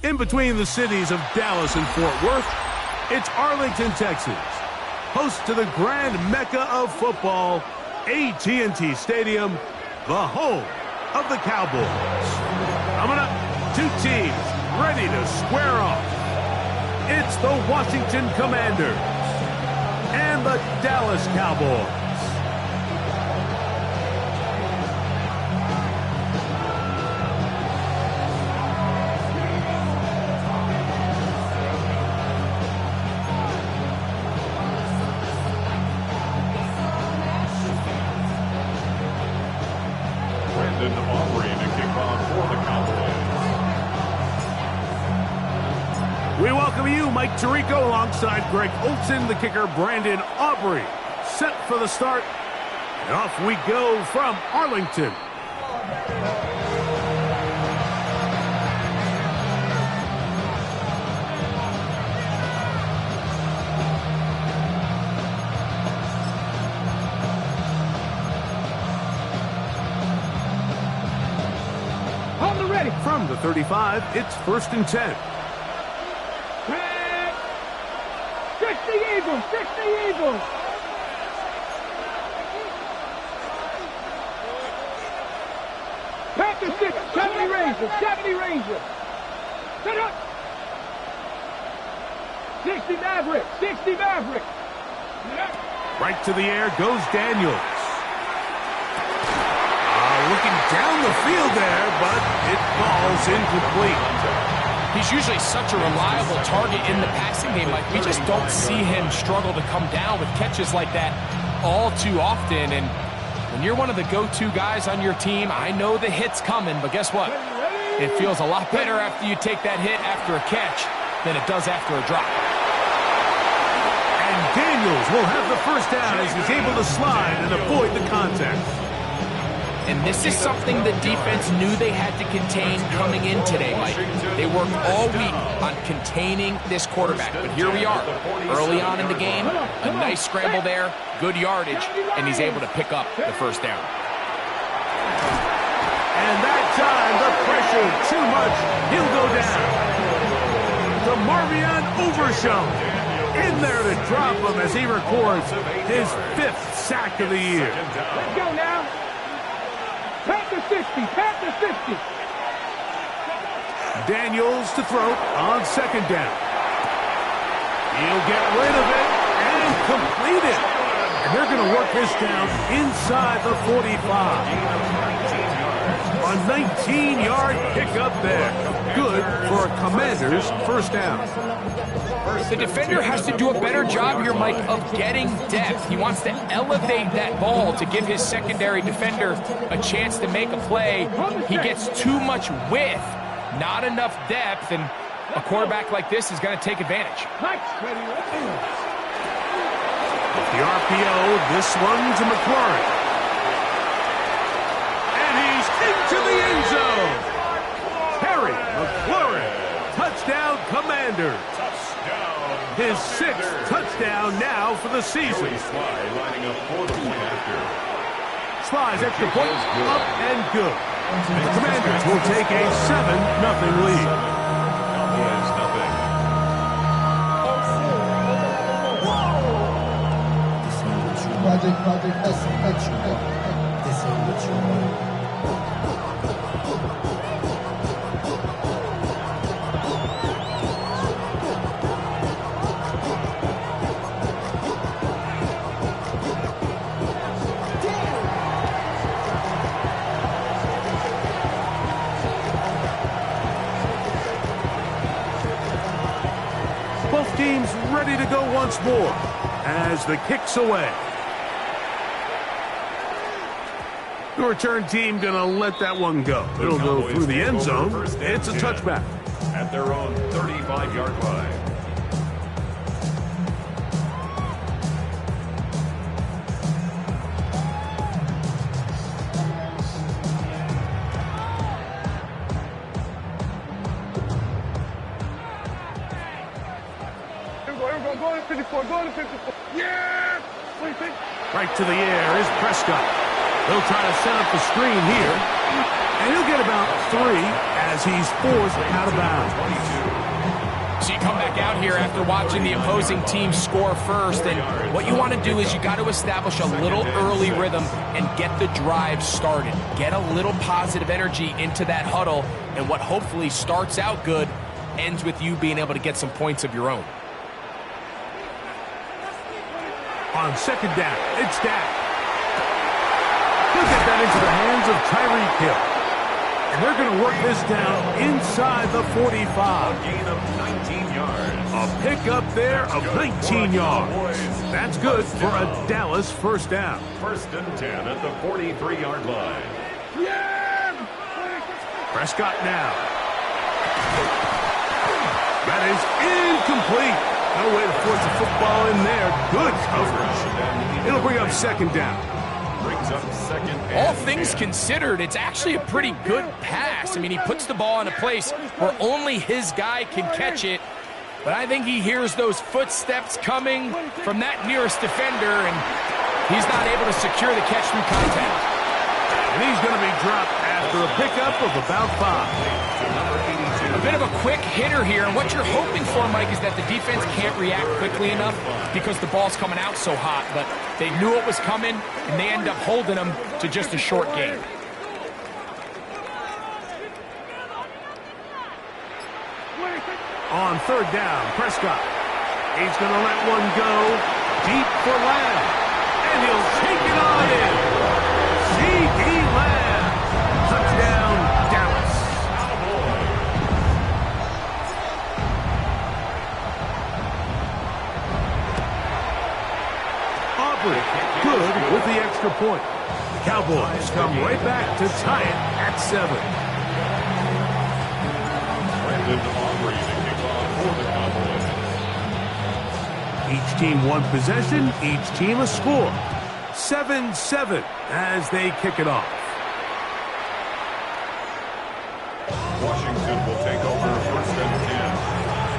In between the cities of Dallas and Fort Worth, it's Arlington, Texas, host to the grand mecca of football, AT&T Stadium, the home of the Cowboys. Coming up, two teams ready to square off. It's the Washington Commanders and the Dallas Cowboys. We welcome you, Mike Tirico, alongside Greg Olson, the kicker, Brandon Aubrey. Set for the start, and off we go from Arlington. Hold it ready. From the 35, it's 1st and 10. 60 Eagles, 60 Eagles. Panther 6, 70 Rangers, 70 Rangers. Set up. 60 Maverick, 60 Maverick. Right to the air goes Daniels. Looking down the field there, but it falls incomplete. He's usually such a reliable target in the passing game. Like, we just don't see him struggle to come down with catches like that all too often. And when you're one of the go-to guys on your team, I know the hit's coming, but guess what? It feels a lot better after you take that hit after a catch than it does after a drop. And Daniels will have the first down as he's able to slide and avoid the contact. And this is something the defense knew they had to contain coming in today, Mike. They worked all week on containing this quarterback, but here we are, early on in the game, a nice scramble there, good yardage, and he's able to pick up the first down. And that time, the pressure too much, he'll go down. To Marvion Overshown, in there to drop him as he records his 5th sack of the year. Let's go now. Panther 60, Panther 60. Daniels to throw on 2nd down. He'll get rid of it and complete it. And they're going to work this down inside the 45. A 19-yard pickup there. Good for a Commander's first down. The defender has to do a better job here, Mike, of getting depth. He wants to elevate that ball to give his secondary defender a chance to make a play. He gets too much width, not enough depth, and a quarterback like this is going to take advantage. The RPO, this one to McLaurin. And he's into the end zone. Terry McLaurin Commanders. His sixth touchdown now for the season. Sly's extra point up and good. The Commanders will take a 7-0 lead. Project S2. This ain't what you want. Both teams ready to go once more as the kick's away. The return team gonna let that one go. It'll go through the end zone. It's a touchback. At their own 35-yard line. Go to 54, go to 54. Yeah! Right to the air is Prescott. They'll try to set up the screen here. And he'll get about 3 as he's forced out of bounds. So you come back out here after watching the opposing team score first, and what you want to do is you got to establish a little early rhythm and get the drive started. Get a little positive energy into that huddle, and what hopefully starts out good ends with you being able to get some points of your own. On second down, it's Dak. He'll get that into the hands of Tyreek Hill. And they're going to work this down inside the 45. A gain of 19 yards. A pickup there of 19 yards. That's good for a Dallas first down. First and 10 at the 43-yard line. Yeah! Prescott now. That is incomplete. No way to force the football in there. Good coverage. It'll bring up second down. Brings up second. All things considered, it's actually a pretty good pass. I mean, he puts the ball in a place where only his guy can catch it. But I think he hears those footsteps coming from that nearest defender, and he's not able to secure the catch through contact. And he's going to be dropped after a pickup of about 5. A bit of a quick hitter here, and what you're hoping for, Mike, is that the defense can't react quickly enough because the ball's coming out so hot, but they knew it was coming, and they end up holding them to just a short gain. On third down, Prescott. He's going to let one go deep for Lamb, and he'll take it on in. C.D. Lamb, touchdown, Dallas. Aubrey, good with the extra point. The Cowboys come right back to tie it at 7. Brandon Aubrey to kick off for the Cowboys. Each team one possession, each team a score. 7-7 as they kick it off. Washington will take over first and 10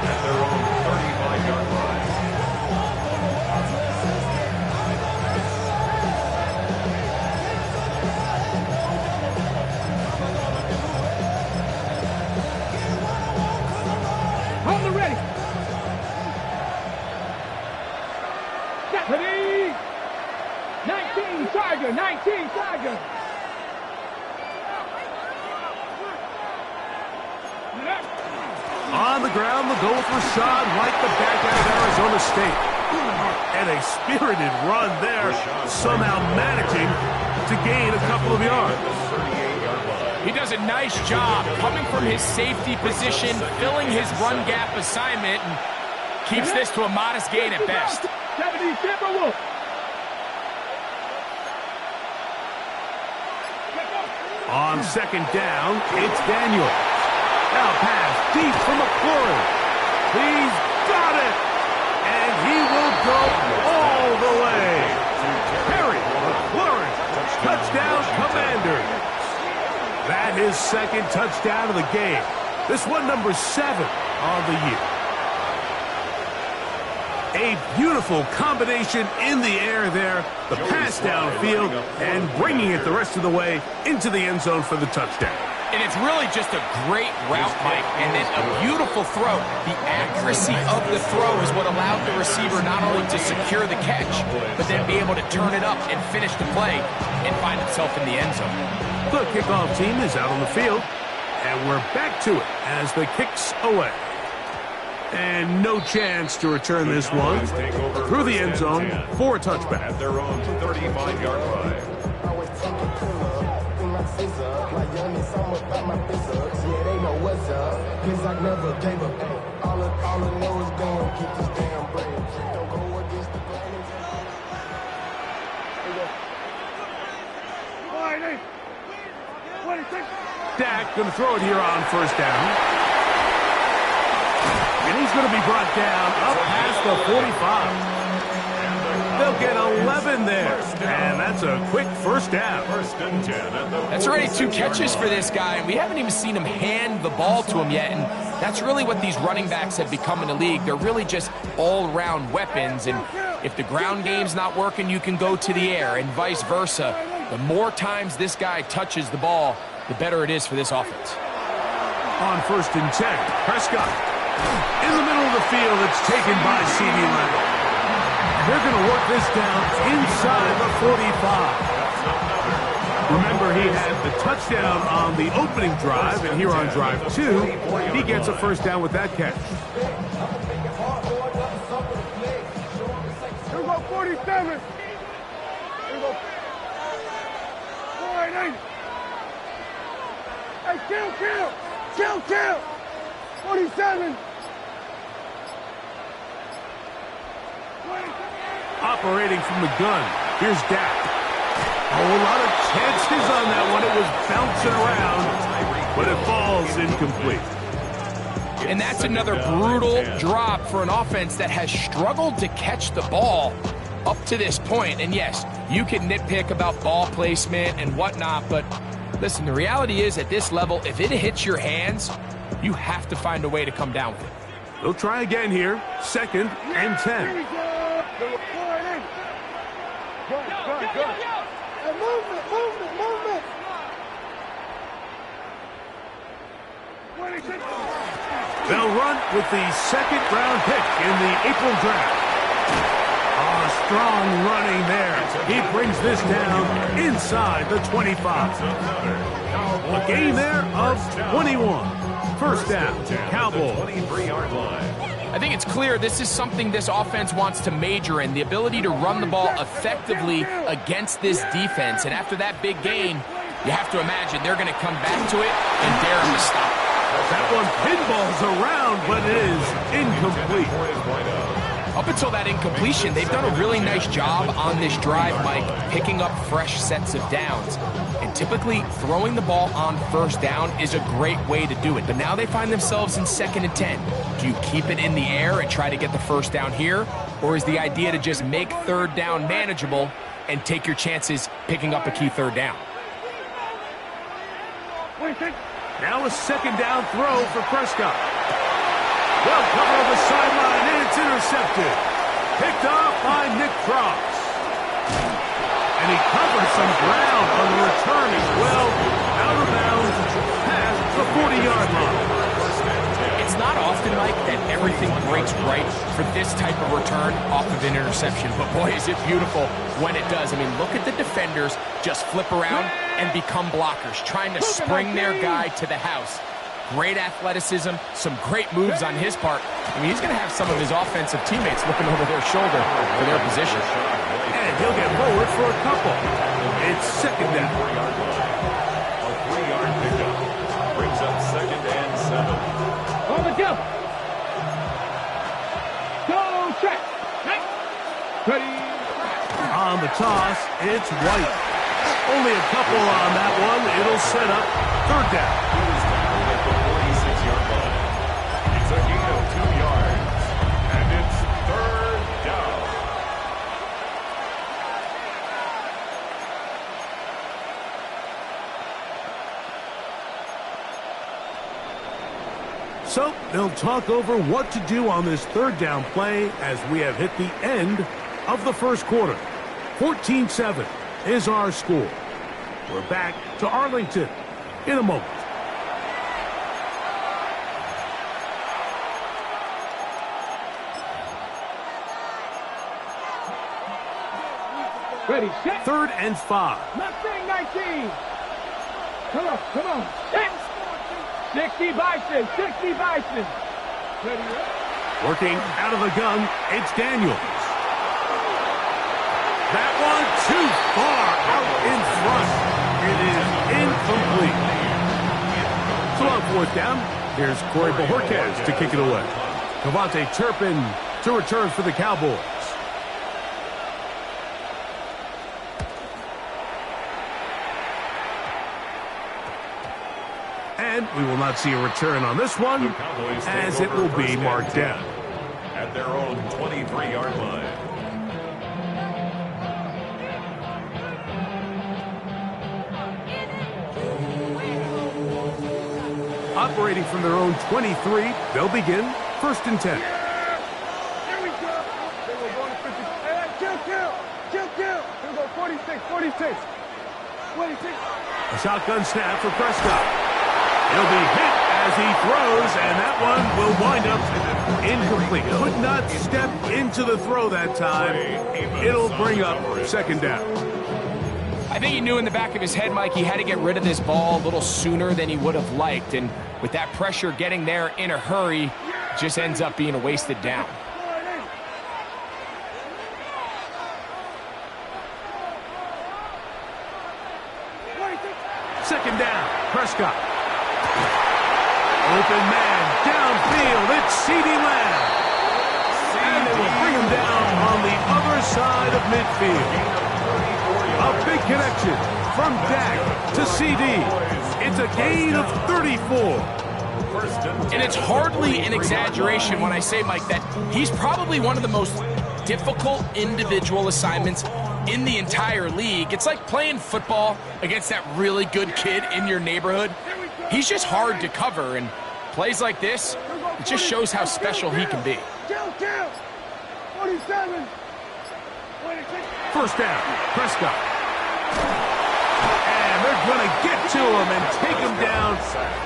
at their own 35-yard line. Hold the ready. Ready. 19 Tiger, 19 Tiger. On the ground, the goal with Rashad like the back out of Arizona State. And a spirited run there, somehow managing to gain a couple of yards. He does a nice job coming from his safety position, filling his run gap assignment, and keeps this to a modest gain at best. 70 Timberwolf. On second down, it's Daniel. Now pass deep from McLaurin. He's got it. And he will go all the way. Harry McLaurin, touchdown Commanders. That is second touchdown of the game. This one number 7. of the year. A beautiful combination in the air there, the pass downfield, and bringing it the rest of the way into the end zone for the touchdown. And it's really just a great route, Mike, and then a beautiful throw. The accuracy of the throw is what allowed the receiver not only to secure the catch, but then be able to turn it up and finish the play and find himself in the end zone. The kickoff team is out on the field, and we're back to it as the kick's away. And no chance to return this one through the end zone for a touchback. At their own 35-yard line. Dak going to throw it here on first down. And he's going to be brought down up past the 45. They'll get 11 there. And that's a quick first down. That's already 2 catches for this guy, and we haven't even seen him hand the ball to him yet. And that's really what these running backs have become in the league. They're really just all-around weapons. And if the ground game's not working, you can go to the air and vice versa. The more times this guy touches the ball, the better it is for this offense. On 1st and 10, Prescott. In the middle of the field, it's taken by C.D. Lamb. They're going to work this down inside the 45. Remember, he had the touchdown on the opening drive, and here on drive 2, he gets a first down with that catch. Here we go, 47. Here we go. 480. Hey, kill. 47. Operating from the gun, here's Dak. A whole lot of chances on that one. It was bouncing around, but it falls incomplete. And that's another brutal drop for an offense that has struggled to catch the ball up to this point. And yes, you can nitpick about ball placement and whatnot, but listen, the reality is at this level, if it hits your hands, you have to find a way to come down with it. They'll try again here. 2nd and 10. Good. Hey, movement. They'll run with the 2nd-round pick in the April draft. Strong running there. He brings this down inside the 25. A gain there of 21. First down, Cowboys. 23-yard line. I think it's clear this is something this offense wants to major in, the ability to run the ball effectively against this defense. And after that big gain, you have to imagine they're going to come back to it and dare him to stop. That one pinballs around, but it is incomplete. Up until that incompletion, they've done a really nice job on this drive, Mike, picking up fresh sets of downs. And typically, throwing the ball on first down is a great way to do it. But now they find themselves in 2nd and 10. Do you keep it in the air and try to get the first down here? Or is the idea to just make 3rd down manageable and take your chances picking up a key 3rd down? Now a 2nd down throw for Prescott. Well covered on the sideline, and it's intercepted. Picked off by Nick Cross. And he covers some ground on the return as well. Out of bounds past the 40-yard line. It's not often, Mike, that everything breaks right for this type of return off of an interception. But boy, is it beautiful when it does. I mean, look at the defenders just flip around and become blockers, trying to spring their guy to the house. Great athleticism, some great moves on his part. I mean, he's going to have some of his offensive teammates looking over their shoulder for their position. And he'll get forward for a couple. It's 2nd down. A 3-yard pickup brings up 2nd and 7. On the jump. Go check. Ready. On the toss, it's White. Only a couple on that one. It'll set up 3rd down. At the 46-yard line. It's a gain of 2 yards. And it's 3rd down. So they'll talk over what to do on this third down play as we have hit the end of the first quarter. 14-7 is our score. We're back to Arlington in a moment. Ready, set. 3rd and 5. Mustang 19. Come on, come on. Set. 60 Bison, 60 Bison. Ready, Working out of the gun, it's Daniels. That one too far out in front. It is incomplete. So on 4th down, here's Corey Bojorquez to kick it away. Cavante Turpin to return for the Cowboys. And we will not see a return on this one, as it will be marked down. At their own 23-yard line. Operating from their own 23, they'll begin 1st and 10. Here we go. They will go to 50. Hey, kill. Here we go, 46. 26. A shotgun snap for Prescott. He'll be hit as he throws, and that one will wind up incomplete. Could not step into the throw that time. It'll bring up 2nd down. I think he knew in the back of his head, Mike, he had to get rid of this ball a little sooner than he would have liked. And with that pressure getting there in a hurry, it just ends up being a wasted down. Second down, Prescott. Open man, downfield, it's CeeDee Lamb. And they will bring him down on the other side of midfield. A big connection from Dak to CD. It's a gain of 34. And it's hardly an exaggeration when I say, Mike, that he's probably one of the most difficult individual assignments in the entire league. It's like playing football against that really good kid in your neighborhood. He's just hard to cover, and plays like this, it just shows how special he can be. 47. 1st down, Prescott. And they're going to get to him and take him down,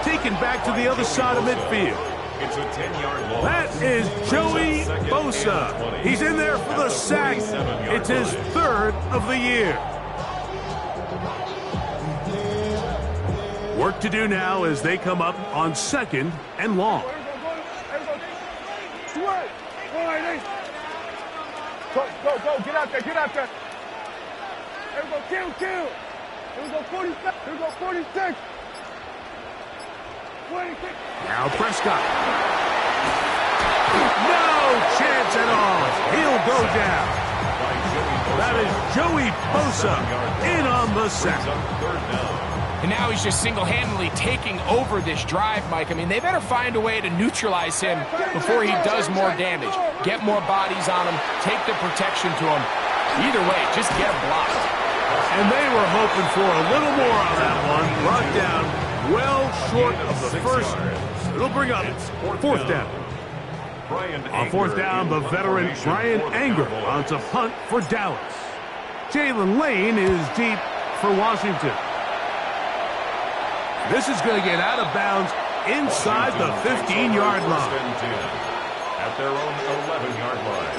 taken back to the other side of midfield. It's a 10-yard loss. That is Joey Bosa. He's in there for the sack. It's his 3rd of the year. Work to do now as they come up on 2nd and long. Go, get out there. Here we go, kill. Here we go, 47. Here we go, 46. 26. Now Prescott. No chance at all. He'll go down. That is Joey Bosa in on the sack. And now he's just single-handedly taking over this drive, Mike. I mean, they better find a way to neutralize him before he does more damage. Get more bodies on him, take the protection to him. Either way, just get him blocked. And they were hoping for a little more on that one. Brought down well short of the first. It'll bring up 4th down. On 4th down, the veteran Brian Anger on to punt for Dallas. Jalen Lane is deep for Washington. This is going to get out of bounds inside the 15-yard line. At their own 11-yard line.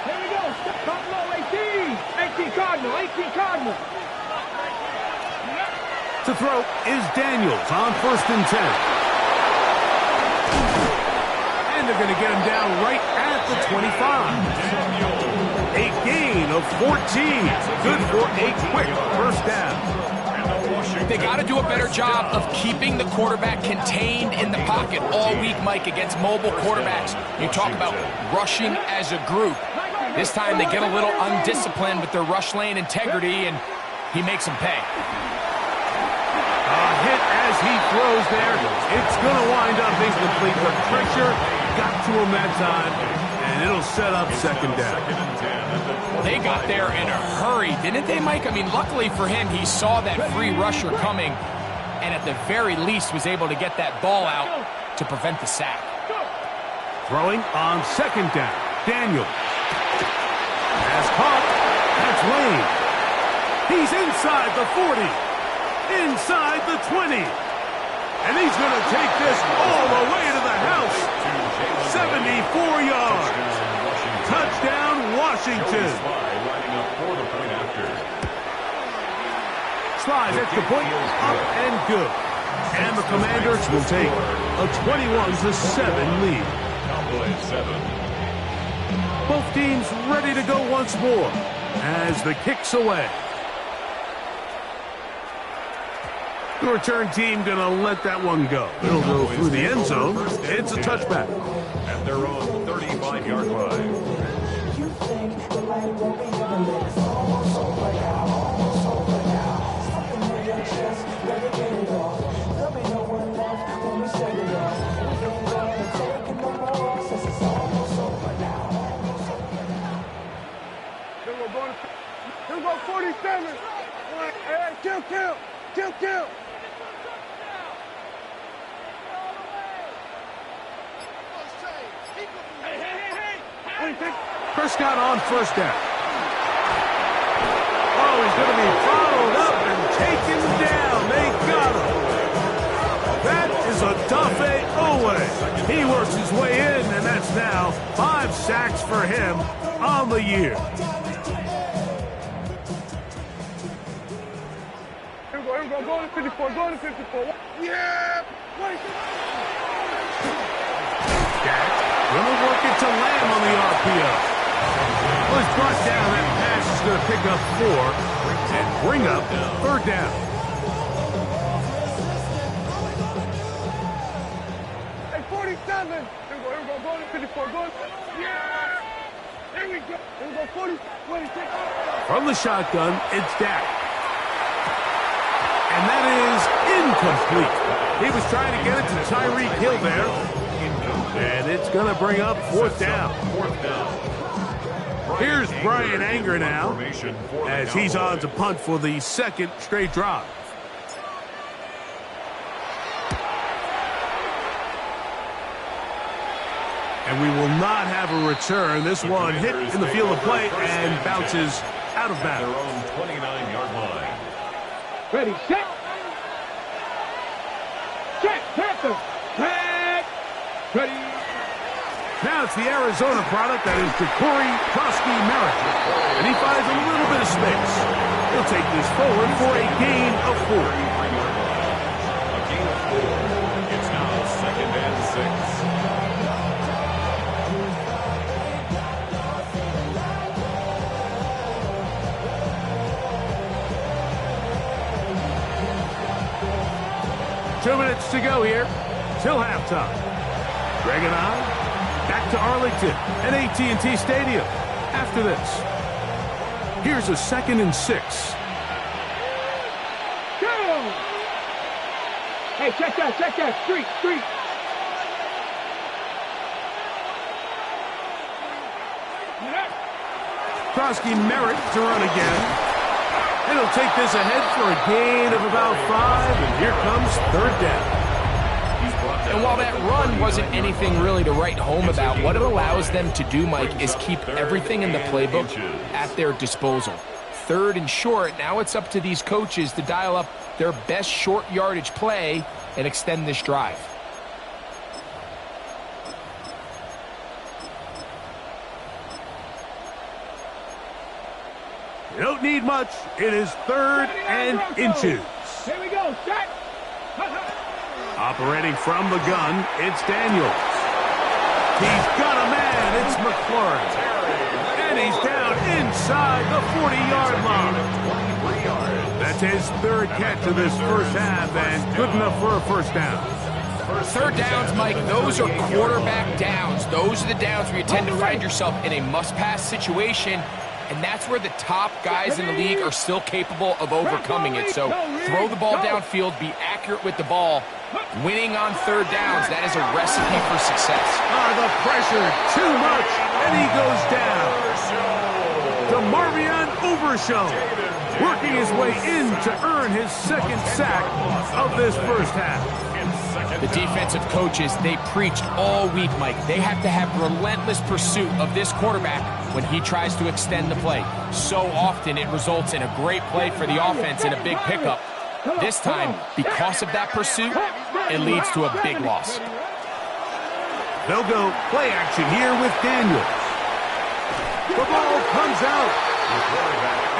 Here we go. Top low, 18 Cardinal. To throw is Daniels on 1st and 10. And they're going to get him down right at the 25. A gain of 14. Good for a quick 1st down. They got to do a better job of keeping the quarterback contained in the pocket all week, Mike, against mobile quarterbacks. You talk about rushing as a group. This time they get a little undisciplined with their rush lane integrity, and he makes them pay. A hit as he throws there. It's going to wind up incomplete. The pressure got to him that time, And it'll set up second down. They got there in a hurry, didn't they, Mike? I mean, luckily for him, he saw that free rusher coming and at the very least was able to get that ball out to prevent the sack. Throwing on second down. Daniel. Has caught. That's Lane. He's inside the 40. Inside the 20. And he's going to take this all the way to the house. 74 yards. Touchdown, Washington. Sly's extra point up and good. And the Commanders will take a 21-7 lead. Both teams ready to go once more as the kick's away. The return team going to let that one go. It'll go through the end zone. It's a touchback. At their own 35-yard line. Here we go, 47. Hey, kill. Prescott on first down. Oh, he's going to be followed up and taken down. They got him. That is a tough Owe. He works his way in, and that's now 5 sacks for him on the year. Here we go, go to 54, Yeah! Dak gonna work it to Lamb on the RPO. Well, he's brought down. That pass is going to pick up 4 and bring up third down. Hey, 47! Here we go, go to 54, Yeah! There we go, 40, 26. From the shotgun, it's Dak. And that is incomplete. He was trying to get it to Tyreek Hill there. And it's going to bring up fourth down. Here's Brian Anger now as he's on to punt for the second straight drive. And we will not have a return. This one hit in the field of play and bounces out of bounds. Their own 29-yard line. Ready, set. Check, Panther. Check. Ready. Now it's the Arizona product that is Corey Krosky-Merritt. And he finds a little bit of space. He'll take this forward for a gain of 4. A gain of 4. It's now 2nd and 6. Two minutes to go here till halftime. Greg and I back to Arlington at AT&T Stadium. After this, here's a 2nd and 6. Go! Hey, check that. Street. Krosky-Merritt to run again. It'll take this ahead for a gain of about 5, and here comes third down. And while that run wasn't anything really to write home about, what it allows them to do, Mike, is keep everything in the playbook at their disposal. 3rd and short, now it's up to these coaches to dial up their best short yardage play and extend this drive. You don't need much. It is 3rd and inches. Here we go, set. Operating from the gun, it's Daniels. He's got a man. It's McLaurin. And he's down inside the 40-yard line. That's his 3rd catch of this first half and good enough for a first down. Third downs, Mike, those are quarterback downs. Those are the downs where you tend to find yourself in a must-pass situation And that's where the top guys in the league are still capable of overcoming it. So throw the ball downfield, be accurate with the ball. Winning on third downs, that is a recipe for success. The pressure, too much, and he goes down. DeMarvion Overshown, working his way in to earn his second sack of this first half. The defensive coaches, they preached all week, Mike. They have to have relentless pursuit of this quarterback when he tries to extend the play. So often it results in a great play for the offense and a big pickup. This time, because of that pursuit, it leads to a big loss. They'll go play action here with Daniels. The ball comes out.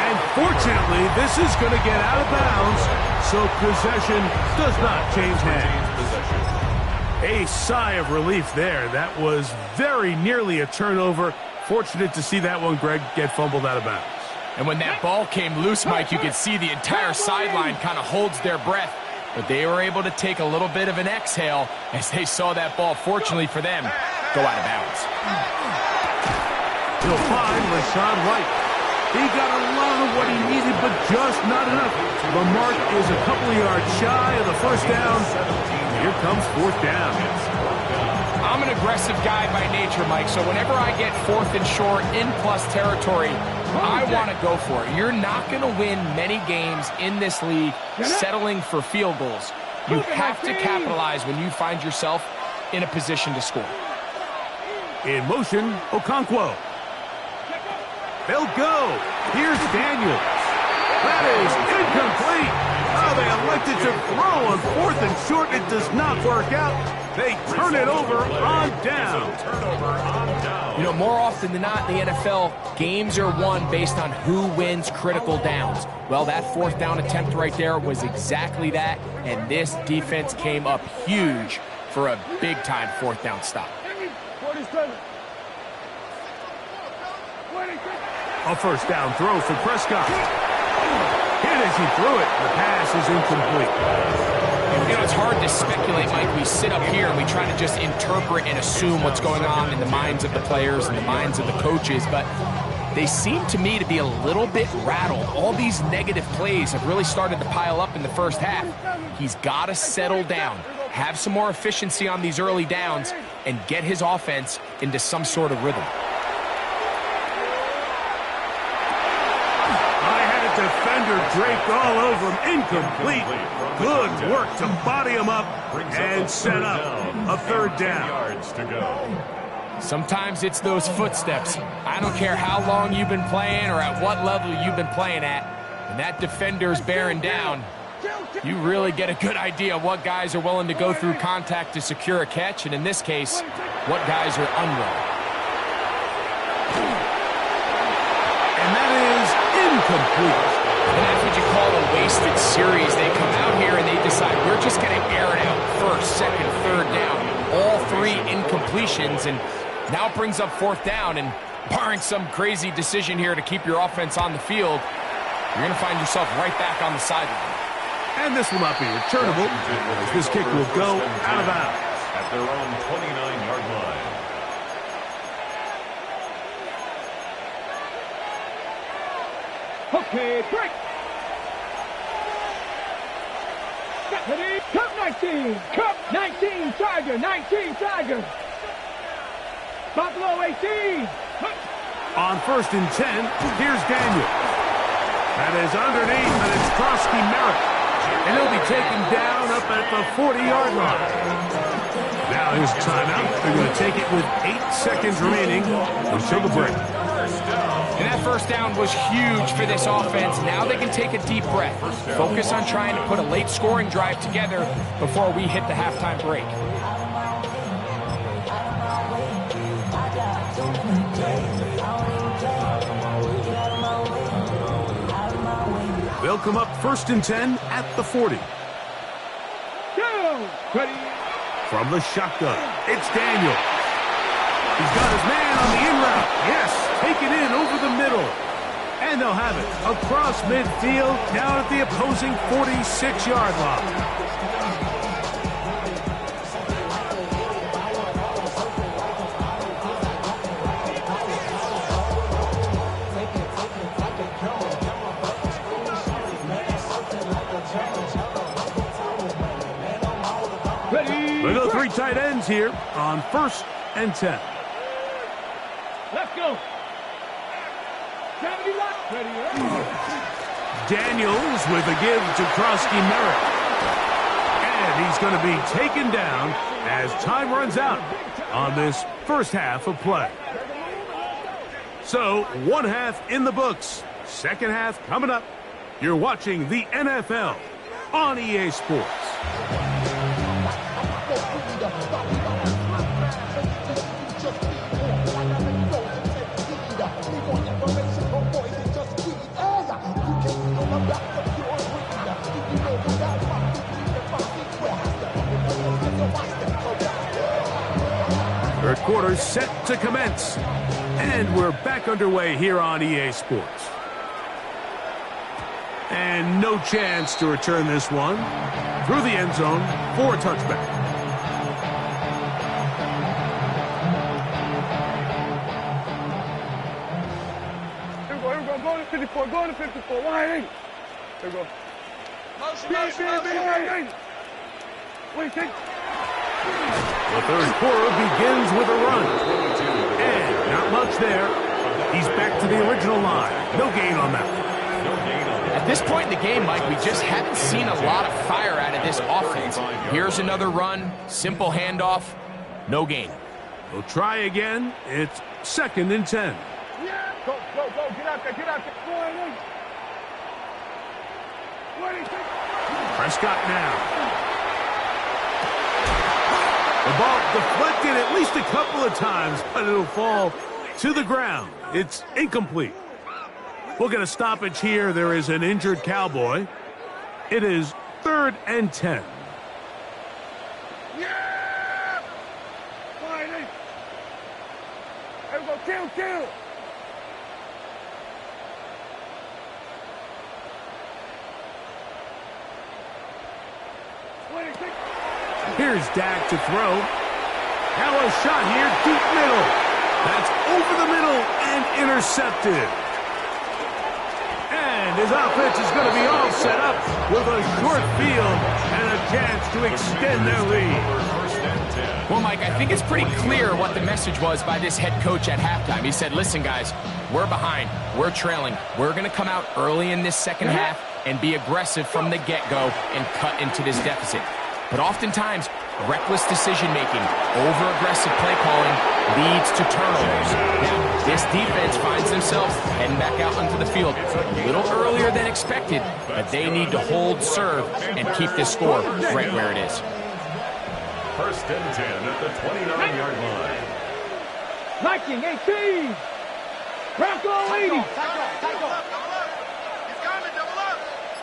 And fortunately, this is going to get out of bounds, so possession does not change hands. A sigh of relief there. That was very nearly a turnover. Fortunate to see that one, Greg, get fumbled out of bounds. And when that ball came loose, Mike, you could see the entire sideline kind of holds their breath. But they were able to take a little bit of an exhale as they saw that ball, fortunately for them, go out of bounds. He'll find Rashawn White. He got a lot of what he needed, but just not enough. The mark is a couple of yards shy of the first down. Here comes fourth down. I'm an aggressive guy by nature, Mike, so whenever I get fourth and short in plus territory, I want to go for it. You're not going to win many games in this league settling for field goals. You have to capitalize when you find yourself in a position to score. In motion, Okonkwo. They'll go. Here's Daniels. That is incomplete. Oh, they elected to throw on fourth and short. It does not work out. They turn it over on down. You know, more often than not in the NFL, games are won based on who wins critical downs. Well, that fourth down attempt right there was exactly that, and this defense came up huge for a big-time fourth down stop. A first down throw for Prescott. Hit as he threw it. The pass is incomplete. You know, it's hard to speculate, Mike. We sit up here and we try to just interpret and assume what's going on in the minds of the players and the minds of the coaches, but they seem to me to be a little bit rattled. All these negative plays have really started to pile up in the first half. He's got to settle down, have some more efficiency on these early downs, and get his offense into some sort of rhythm. Defender draped all over him. Incomplete. Good work to body him up and set up a third down. Sometimes it's those footsteps. I don't care how long you've been playing or at what level you've been playing at. When that defender's bearing down, you really get a good idea of what guys are willing to go through contact to secure a catch, and in this case, what guys are unwilling. And that is incomplete. And that's what you call a wasted series. They come out here and they decide we're just going to air it out first, second, third down. All three incompletions, and now it brings up fourth down. And barring some crazy decision here to keep your offense on the field, you're going to find yourself right back on the sideline. And this will not be returnable. This kick will go out of bounds at their own 29-yard line. Okay, break. Ready? Cup 19. Cup 19. Tiger. 19. Tiger. Buffalo 18. On first and 10, here's Daniel. That is underneath, and it's Krosky Merritt. And he'll be taken down up at the 40-yard line. Now here's a timeout. They're going to take it with 8 seconds remaining until the break. And that first down was huge for this offense. Now they can take a deep breath. Focus on trying to put a late scoring drive together before we hit the halftime break. They'll come up first and 10 at the 40. Go. Ready. From the shotgun, it's Daniel. He's got his man on the in route. Yes, take it in over the middle. And they'll have it across midfield down at the opposing 46-yard line. They go 3 tight ends here on 1st and 10. Let's go. 70 left. Ready. Daniels with a give to Krosky Merritt. And he's going to be taken down as time runs out on this first half of play. So, 1 half in the books. Second half coming up. You're watching the NFL on EA Sports. Third quarter set to commence. And we're back underway here on EA Sports. And no chance to return this one through the end zone for a touchback. Here we go. Go to 54. Go to 54. Wide 8. Here we go. Wide 8. Wait, take. The third quarter begins with a run. And not much there. He's back to the original line. No gain on that. At this point in the game, Mike, we just haven't seen a lot of fire out of this offense. Here's another run, simple handoff, no gain. We'll try again. It's 2nd and 10. Yeah. Go. Get out there. Wide 8. Wide 8. Prescott now. The ball deflected at least a couple of times, but it'll fall to the ground. It's incomplete. We'll get a stoppage here. There is an injured Cowboy. It is 3rd and 10. Yeah! Wide 8. There we go. Kill. Here's Dak to throw. Now a shot here, deep middle. That's over the middle and intercepted. And his offense is going to be all set up with a short field and a chance to extend their lead. Well, Mike, I think it's pretty clear what the message was by this head coach at halftime. He said, listen, guys, we're behind. We're trailing. We're going to come out early in this second half and be aggressive from the get-go and cut into this deficit. But oftentimes, reckless decision-making, over-aggressive play calling leads to turnovers. Now, this defense finds themselves heading back out onto the field a little earlier than expected, but they need to hold serve and keep this score right where it is. 1st and 10 at the 29-yard line. Viking 18. Bronco 80.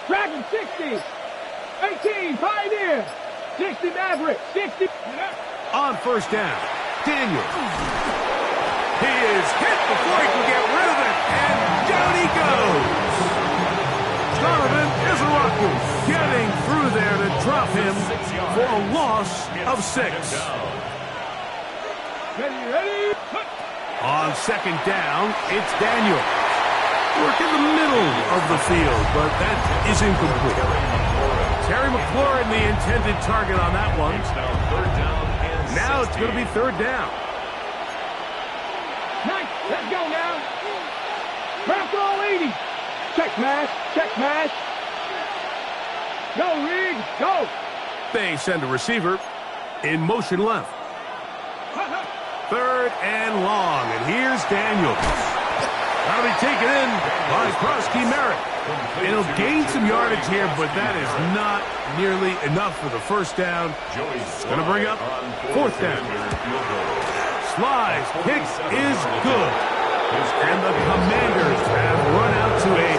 Dragon 60. 18. Pioneer. 60 Maverick. 60. On 1st down, Daniels. He is hit before he can get rid of it, and down he goes. Donovan Izaraku getting through there to drop him for a loss of 6. Ready. On 2nd down, it's Daniels. Work in the middle of the field, but that is incomplete. Terry McLaurin, the intended target on that one. Now it's going to be 3rd down. Nice. Let's go now. Bronco 80. Check mash. Go, Reed. Go. They send a receiver in motion left. 3rd and long, and here's Daniels. That'll be taken in by Krosky Merritt. It'll gain some yardage here, but that is not nearly enough for the 1st down. It's going to bring up 4th down. Sly's kick is good. And the Commanders have run out to a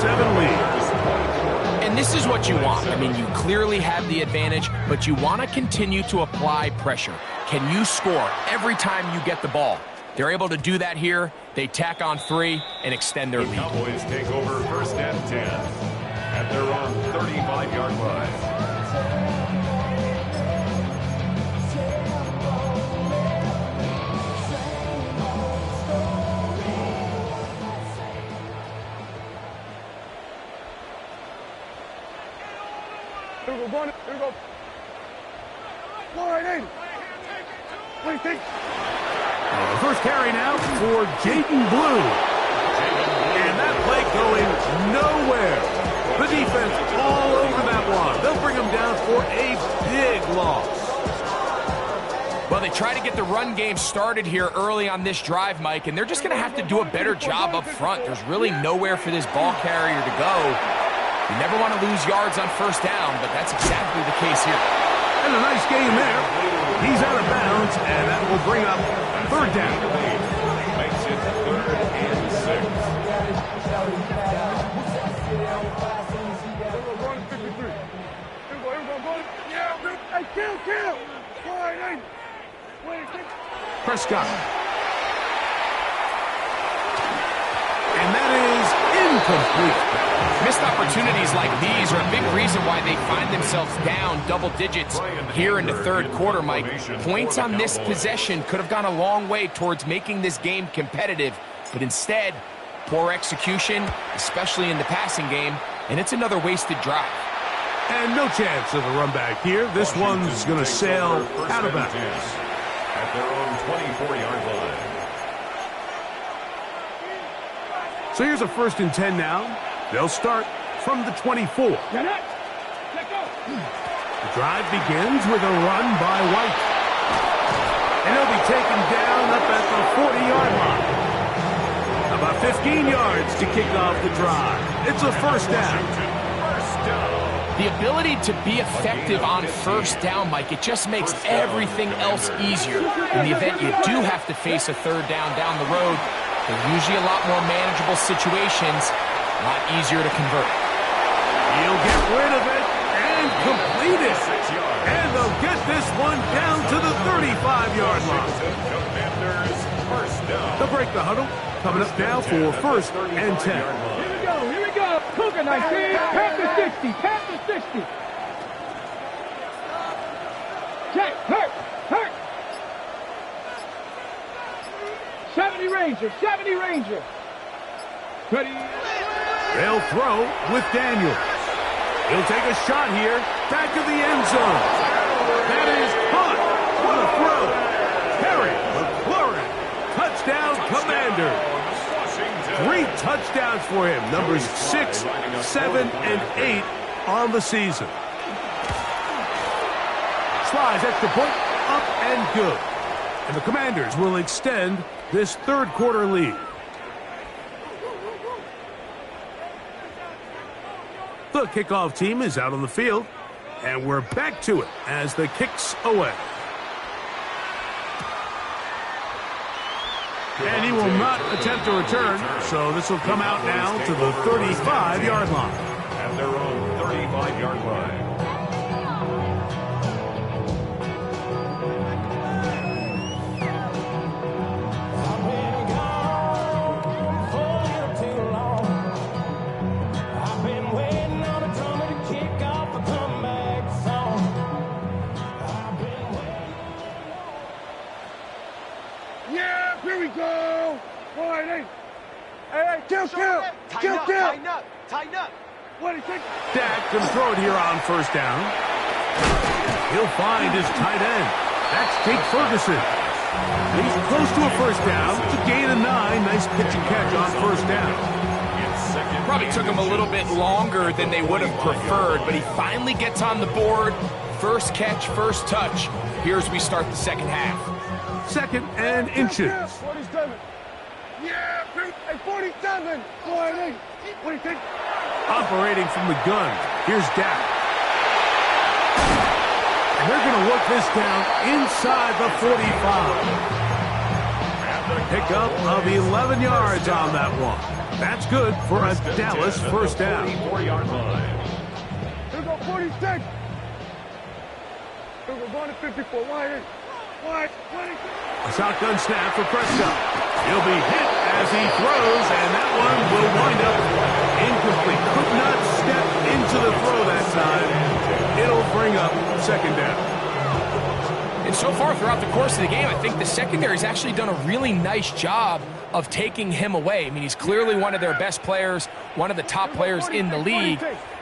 24-7 lead. And this is what you want. I mean, you clearly have the advantage, but you want to continue to apply pressure. Can you score every time you get the ball? They're able to do that here. They tack on 3 and extend their lead. The Cowboys take over 1st and 10 at their own 35-yard line. Here we go. What do you think? First carry now for Jaden Blue. And that play going nowhere. The defense all over that one. They'll bring him down for a big loss. Well, they try to get the run game started here early on this drive, Mike, and they're just going to have to do a better job up front. There's really nowhere for this ball carrier to go. You never want to lose yards on first down, but that's exactly the case here. And a nice game there. He's out of bounds, and that will bring up third down. Makes it 3rd and 6. Kill. Prescott. And that is incomplete. Missed opportunities like these are a big reason why they find themselves down double digits here in the third quarter, Mike. Points on this possession could have gone a long way towards making this game competitive, but instead, poor execution, especially in the passing game, and it's another wasted drive. And no chance of a run back here. This one's going to sail out of bounds. At their own 24-yard line. So here's a 1st and 10 now. They'll start from the 24. The drive begins with a run by White. And he'll be taken down up at the 40-yard line. About 15 yards to kick off the drive. It's a first down. The ability to be effective on first down, Mike, it just makes everything else easier. In the event you do have to face a third down the road, they're usually a lot more manageable situations, a lot easier to convert. He'll get rid of it and complete it. And they'll get this one down to the 35-yard line. They'll break the huddle. Coming up now for 1st and 10. Here we go. Cougar 19, Panther 60, Panther 60. Check, hurt. 70 Ranger. Ready. They'll throw with Daniels. He'll take a shot here, back of the end zone. That is caught. What a throw. Harry McLaurin. Touchdown, Commanders. 3 touchdowns for him. Numbers 6, 7, and 8 on the season. Slides extra point, up and good. And the Commanders will extend this third quarter lead. The kickoff team is out on the field, and we're back to it as the kick's away. And he will not attempt to return, so this will come out now to the 35-yard line. At their own 35-yard line. Here we go! Hey, kill! Tighten up! What do you think? Dak can throw it here on first down. He'll find his tight end. That's Jake Ferguson. He's close to a first down. It's a gain of 9. Nice pitch and catch on first down. Probably took him a little bit longer than they would have preferred, but he finally gets on the board. First catch, first touch. Here as we start the second half. 2nd and inches. 47. Yeah, 47. What do you think? Operating from the gun. Here's Dak. And they're going to work this down inside the 45. Pickup of 11 yards on that one. That's good for a Dallas first down. 44-yard line. Here we go, 46. We're going to 54. Why? A shotgun snap for Prescott. He'll be hit as he throws, and that one will wind up incomplete. Could not step into the throw that time. It'll bring up second down. And so far throughout the course of the game, I think the secondary's actually done a really nice job of taking him away. I mean, he's clearly one of their best players, one of the top players in the league.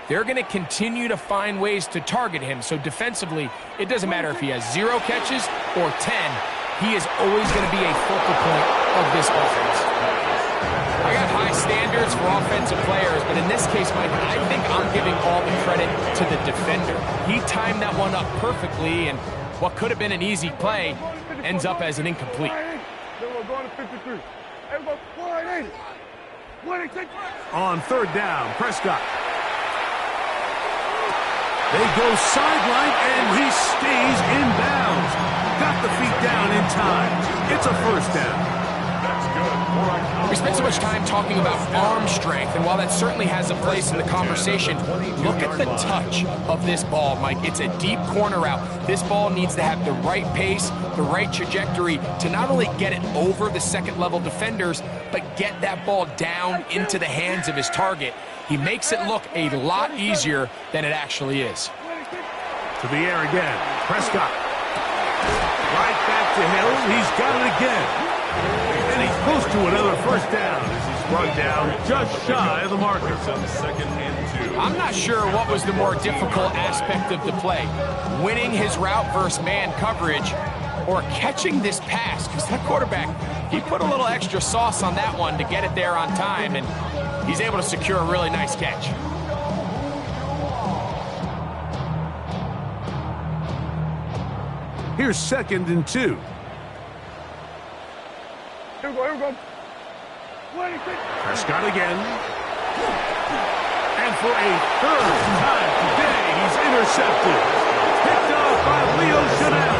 they're going to continue to find ways to target him. So defensively, it doesn't matter if he has 0 catches or 10. He is always going to be a focal point of this offense. I got high standards for offensive players, but in this case, Mike, I think I'm giving all the credit to the defender. He timed that one up perfectly, and what could have been an easy play ends up as an incomplete. On third down, Prescott. They go sideline, and he stays in bounds. Got the feet down in time. It's a first down. We spent so much time talking about arm strength, and while that certainly has a place in the conversation, look at the touch of this ball, Mike. It's a deep corner route. This ball needs to have the right pace, the right trajectory to not only get it over the second-level defenders, but get that ball down into the hands of his target. He makes it look a lot easier than it actually is. To the air again, Prescott. Right back to Hill. He's got it again. And he's close to another first down as he's brought down just shy of the marker. I'm not sure what was the more difficult aspect of the play, winning his route versus man coverage or catching this pass, because that quarterback, he put a little extra sauce on that one to get it there on time, and he's able to secure a really nice catch. Here's 2nd and 2. Here we go. Prescott again. And for a third time today, he's intercepted. Picked off by Leo Chanel.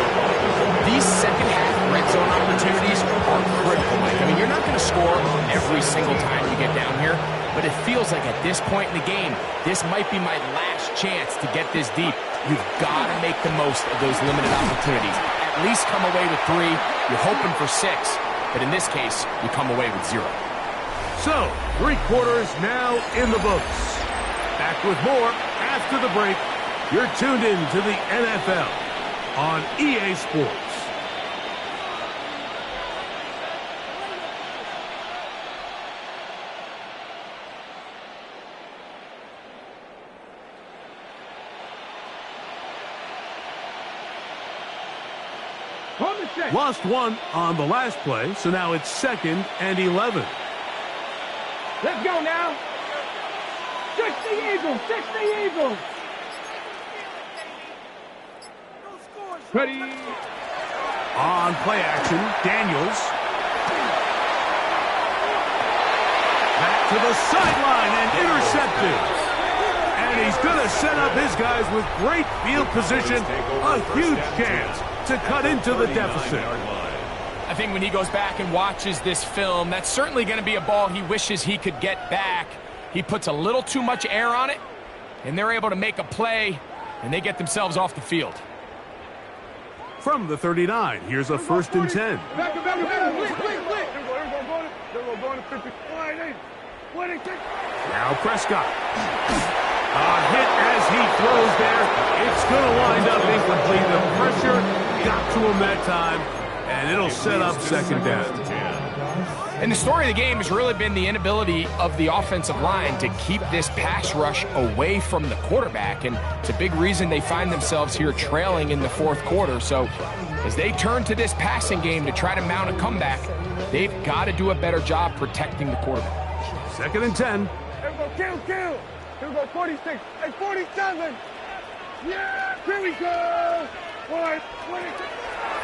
These second-half red zone opportunities are critical, Mike. I mean, you're not going to score every single time you get down here, but it feels like at this point in the game, this might be my last chance to get this deep. You've got to make the most of those limited opportunities. At least come away with 3. You're hoping for 6. But in this case, you come away with 0. So, 3 quarters now in the books. Back with more after the break. You're tuned in to the NFL on EA Sports. Lost 1 on the last play, so now it's 2nd and 11. Let's go now. 60 Eagles, 60 Eagles. Ready. On play action, Daniels. Back to the sideline and intercepted. And he's going to set up his guys with great field position. A huge chance to cut into the deficit. I think when he goes back and watches this film, that's certainly going to be a ball he wishes he could get back. He puts a little too much air on it, and they're able to make a play, and they get themselves off the field. From the 39, here's a 1st and 10. Now Prescott. A hit as he throws there. It's going to wind up incomplete. The pressure got to him that time, and it'll set up 2nd down. And the story of the game has really been the inability of the offensive line to keep this pass rush away from the quarterback, and it's a big reason they find themselves here trailing in the 4th quarter. So as they turn to this passing game to try to mount a comeback, they've got to do a better job protecting the quarterback. 2nd and 10. Here we go, 46. Hey, 47. Yeah, here we go. 46.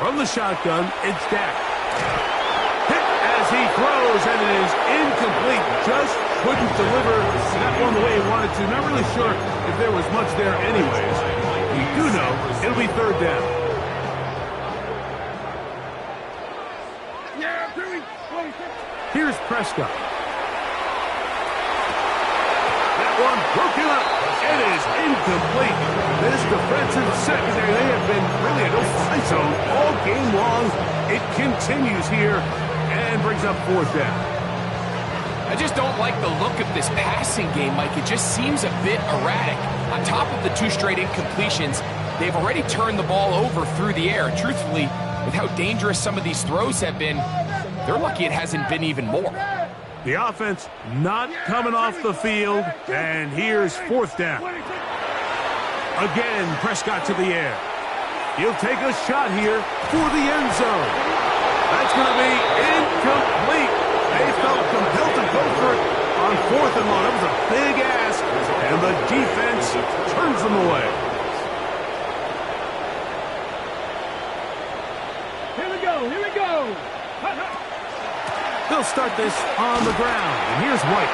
From the shotgun, it's Dak. Hit as he throws, and it is incomplete. Just couldn't deliver that one the way he wanted to. Not really sure if there was much there anyways. We do know it'll be 3rd down. Yeah, here we go. Here's Prescott. One broken up. It is incomplete. This defensive secondary, they have been really a no-fly zone all game long. It continues here and brings up 4th down. I just don't like the look of this passing game, Mike. It just seems a bit erratic. On top of the 2 straight incompletions, they've already turned the ball over through the air. Truthfully, with how dangerous some of these throws have been, they're lucky it hasn't been even more. The offense not coming off the field, and here's 4th down. Again, Prescott to the air. He'll take a shot here for the end zone. That's going to be incomplete. They felt compelled to go for it on 4th and long. That was a big ask, and the defense turns them away. Here we go, here we go. They'll start this on the ground, and here's White.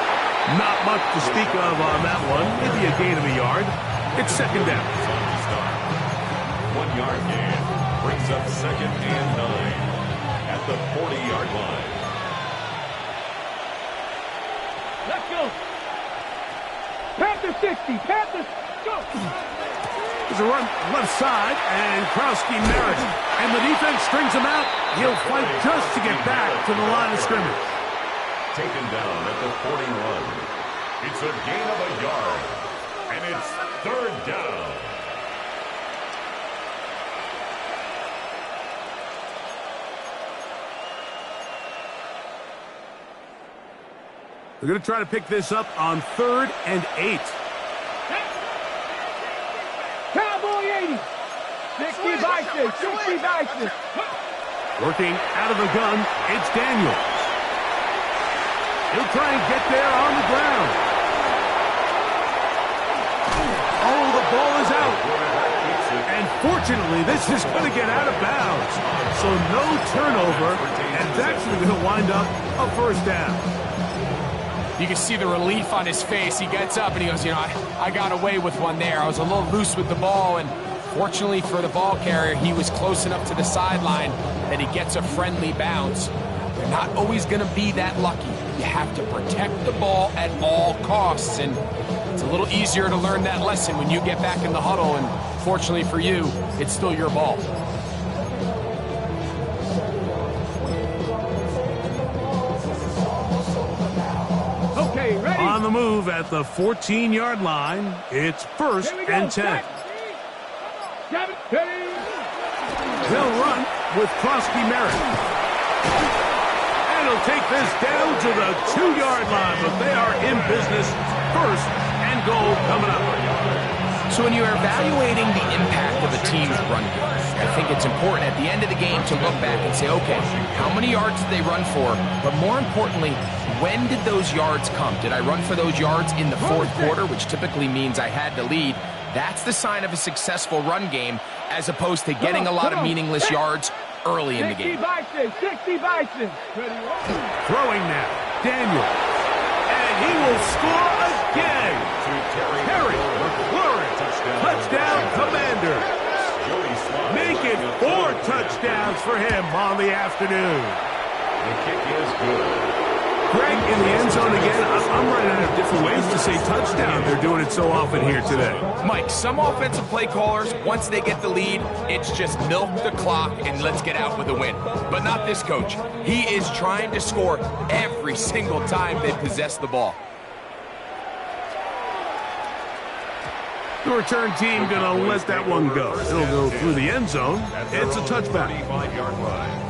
Not much to speak of on that one. Maybe a gain of a yard. It's 2nd down. 1 yard gain brings up 2nd and 9 at the 40-yard line. Let's go. Panther 60, Panther, go. There's a run left side, and Krowski merits it. And the defense strings him out. He'll fight just to get back to the line of scrimmage. Taken down at the 41. It's a gain of a yard, and it's 3rd down. They're going to try to pick this up on 3rd and 8. Cowboy 80. 60 Bison, 60 Bison. Working out of the gun, it's Daniels. He'll try and get there on the ground. Oh, the ball is out. And fortunately, this is going to get out of bounds. So no turnover, and it's actually going to wind up a 1st down. You can see the relief on his face. He gets up and he goes, you know, I got away with one there. I was a little loose with the ball, and fortunately for the ball carrier, he was close enough to the sideline that he gets a friendly bounce. You're not always going to be that lucky. You have to protect the ball at all costs, and it's a little easier to learn that lesson when you get back in the huddle, and fortunately for you, it's still your ball. Okay, ready? On the move at the 14-yard line, it's 1st and 10. They'll run with Krowski Merritt. And he'll take this down to the 2-yard line, but they are in business. 1st and goal coming up. So when you're evaluating the impact of a team's run game, I think it's important at the end of the game to look back and say, okay, how many yards did they run for? But more importantly, when did those yards come? Did I run for those yards in the 4th quarter, which typically means I had the lead? That's the sign of a successful run game, as opposed to getting a lot of meaningless yards early in the game. 60 Bison. Throwing now, Daniel. And he will score again. Terry McLaurin. Touchdown, Commanders. Make it 4 touchdowns for him on the afternoon. The kick is good. Greg, in the end zone again, I'm running out of different ways to say touchdown. They're doing it so often here today. Mike, some offensive play callers, once they get the lead, it's just milk the clock and let's get out with a win. But not this coach. He is trying to score every single time they possess the ball. The return team going to let that one go. It'll go through the end zone. It's a touchback. 35-yard line.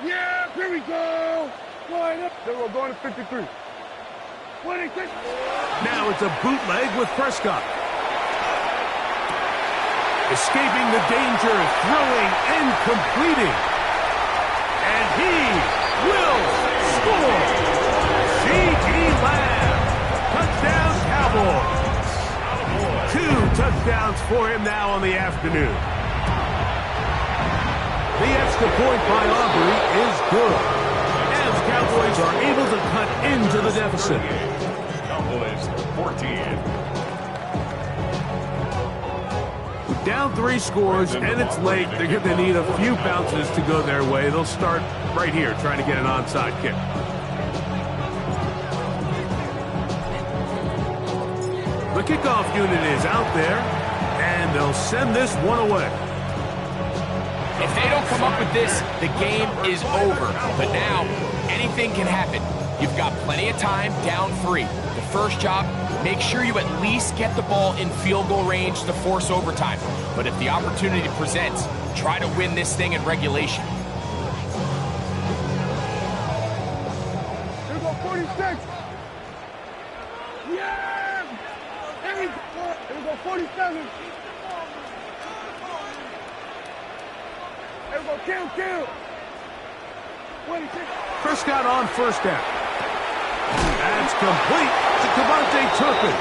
Yeah, here we go. Line up. Then we're going to 53. 26. Now it's a bootleg with Prescott. Escaping the danger, throwing and completing. And he will score. C.D. Lamb. Touchdown, Cowboys. 2 touchdowns for him now on the afternoon. The extra point by Aubrey is good. And the Cowboys are able to cut into the deficit. Cowboys 14. Down 3 scores, and it's late. They're going to need a few bounces to go their way. They'll start right here, trying to get an onside kick. The kickoff unit is out there, and they'll send this one away. If they don't come up with this, the game is over. But now, anything can happen. You've got plenty of time, down 3. The first job, make sure you at least get the ball in field goal range to force overtime. But if the opportunity presents, try to win this thing in regulation. Here we go, 46. Yeah! Here we go, 47. Here we go, kill. 26. Prescott on first down. That's complete to Devontae Turpin.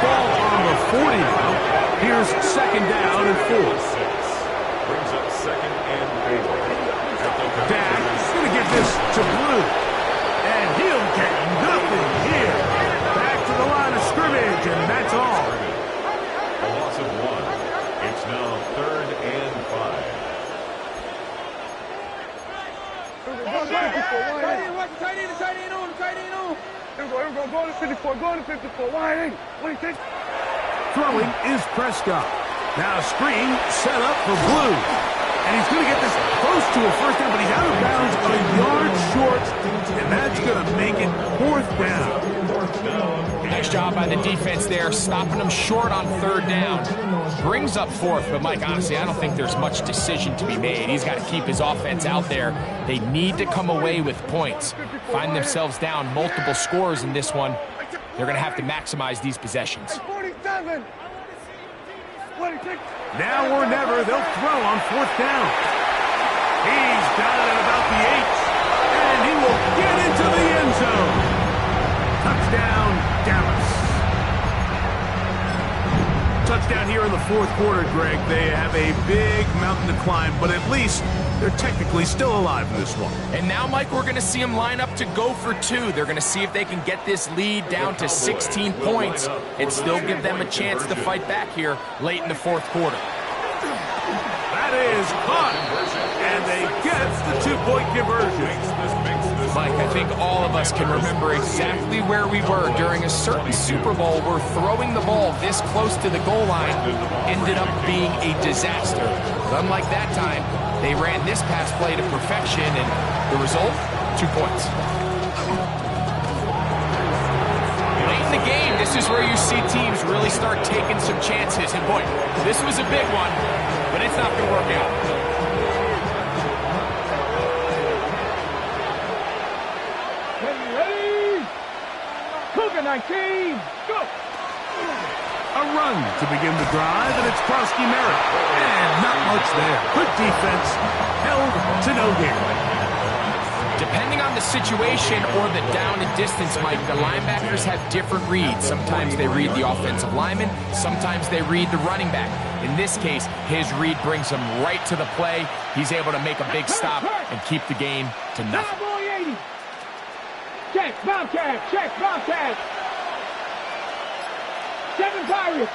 Ball on the 40 now. Here's second down and 4. Brings up second and 4. Dak is going to get this to Blue. And he'll get nothing here. Back to the line of scrimmage, and that's all. A loss of 1. It's now third and 5. Tight end on. Here we go, go to 54, wide in. What do you think? Throwing is Prescott. Now a screen set up for Blue. And he's going to get this close to a first down, but he's out of bounds a yard short. And that's going to make it 4th down. Nice job by the defense there, stopping them short on 3rd down. Brings up 4th, but Mike, honestly, I don't think there's much decision to be made. He's got to keep his offense out there. They need to come away with points. Find themselves down multiple scores in this one. They're going to have to maximize these possessions. 47. Now or never, they'll throw on 4th down. He's got it at about the 8. And he will get into the end zone. Touchdown, Dallas. Touchdown here in the 4th quarter, Greg. They have a big mountain to climb, but at least they're technically still alive in this one. And now, Mike, we're going to see them line up to go for 2. They're going to see if they can get this lead down to 16 points and still give them a chance to fight back here late in the 4th quarter. That is caught, and they get the 2-point conversion. Mike, I think all of us can remember exactly where we were during a certain Super Bowl where throwing the ball this close to the goal line ended up being a disaster. But unlike that time, they ran this pass play to perfection, and the result, 2 points. Late in the game, this is where you see teams really start taking some chances. And boy, this was a big one, but it's not going to work out. Ready? Cougar 19, go! A run to begin the drive, and it's Krosky Merritt. And not much there. Good defense, held to no gain. Depending on the situation or the down and distance, Mike, the linebackers have different reads. Sometimes they read the offensive lineman, sometimes they read the running back. In this case, his read brings him right to the play. He's able to make a big stop and keep the game to nothing. Cowboy 80. Check, Bobcat, check, Bobcat. 7 Pirates.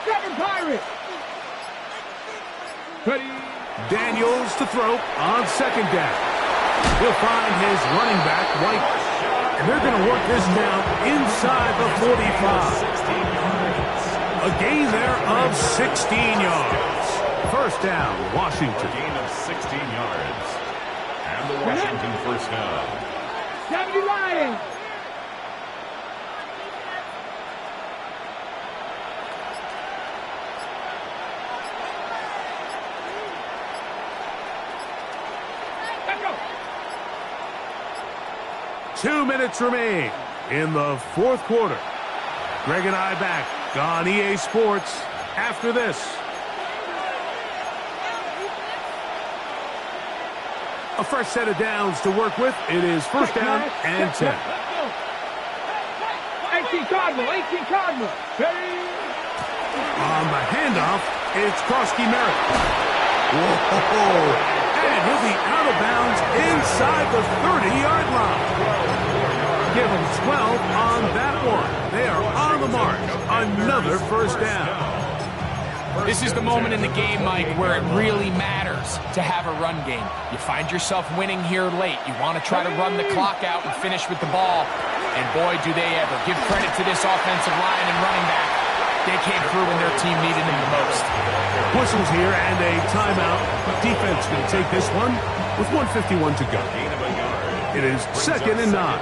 Ready. Daniels to throw on second down. He'll find his running back, White. And they're going to work this down inside the 45. A gain there of 16 yards. First down, Washington. Gain of 16 yards. And the Washington first down. 70 Lions. Let's go. 2 minutes remain in the 4th quarter. Greg and I back on EA Sports after this. A fresh set of downs to work with. It is first down and 10. 18 Cardinal. Ready. On the handoff, it's Krosky Merritt. Whoa! And he'll be out of bounds inside the 30-yard line. Give him 12 on that one. They are on the mark. Another first down. This is the moment in the game, Mike, where it really matters to have a run game. You find yourself winning here late. You want to try to run the clock out and finish with the ball. And boy, do they ever. Give credit to this offensive line and running back. They came through when their team needed them the most. Whistles here and a timeout. Defense going to take this one with 1:51 to go. It is second and 9.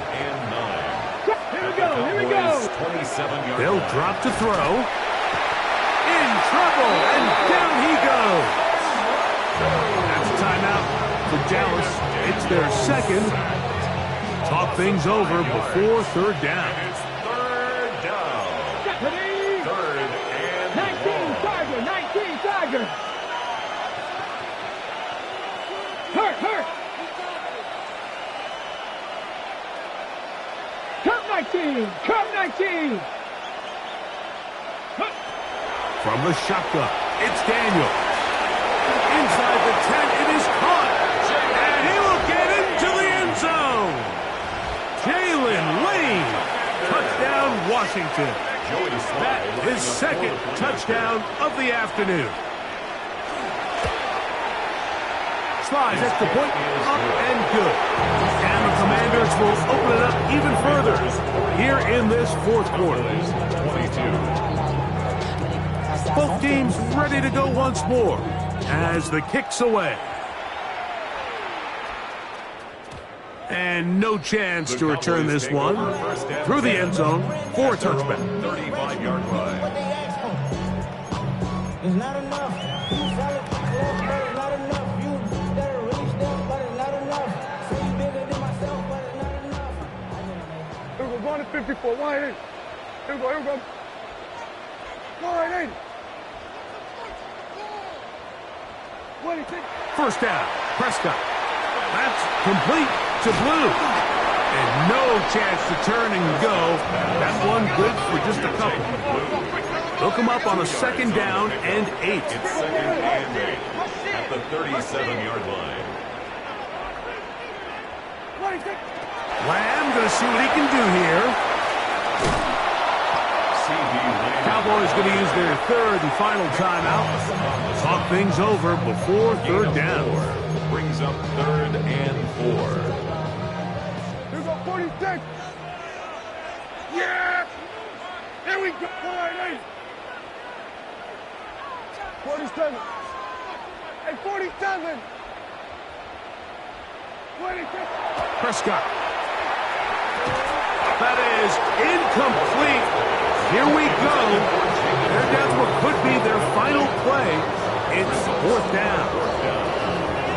27-yard They'll line. drop to throw. In trouble, and down he goes. That's a timeout for Dallas. It's their second. Talk things over before third down. It's third down. Third and 19 Tiger, 19 Tiger. Hurt. Cup 19. From the shotgun, it's Daniel. Inside the 10, it is caught. And he will get into the end zone. Jalen Lane. Touchdown, Washington. That is his second touchdown of the afternoon. Slides at the point, up and good. And the Commanders will open it up even further here in this fourth quarter. 22. Both teams ready to go once more as the kick's away. And no chance to return this one through the end zone for a touchback. 35-yard line. It's not enough. You solid, it's not enough. You better really step, but it's not enough. So you bigger than myself, but it's not enough. Here we go, going to 54, 180. Here we go. Go 180. First down, Prescott. That's complete to Blue. And no chance to turn and go. That one good for just a couple. They'll come up on a second down and 8. It's second and 8 at the 37-yard line. Lamb going to see what he can do here. Cowboys going to use their third and final timeout. Talk things over before third down. Brings up third and 4. Here we go, 46. Yeah! Here we go, 47. Hey, 47. 26. Prescott. That is incomplete. Here we go. They're down to what could be their final play. It's fourth down.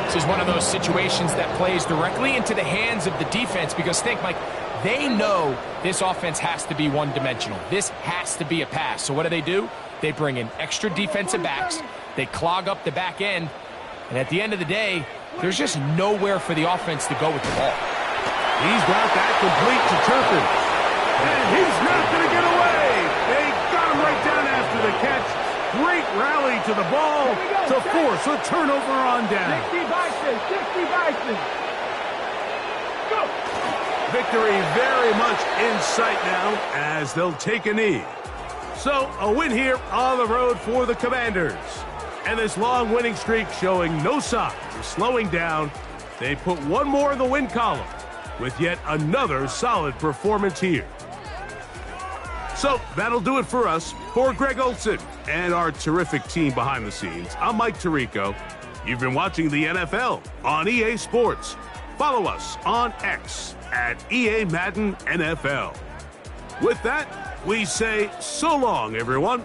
This is one of those situations that plays directly into the hands of the defense because think, Mike, they know this offense has to be one-dimensional. This has to be a pass. So what do? They bring in extra defensive backs. They clog up the back end. And at the end of the day, there's just nowhere for the offense to go with the ball. He's got that complete to Turpin. And he's not going to get away. They got him right down after the catch. Great rally to the ball to force a turnover on down. 60 Bison. Go. Victory very much in sight now as they'll take a knee. So a win here on the road for the Commanders. And this long winning streak showing no signs of slowing down. They put one more in the win column with yet another solid performance here. So that'll do it for us. For Greg Olson and our terrific team behind the scenes, I'm Mike Tirico. You've been watching the NFL on EA Sports. Follow us on X at EA Madden NFL. With that, we say so long, everyone.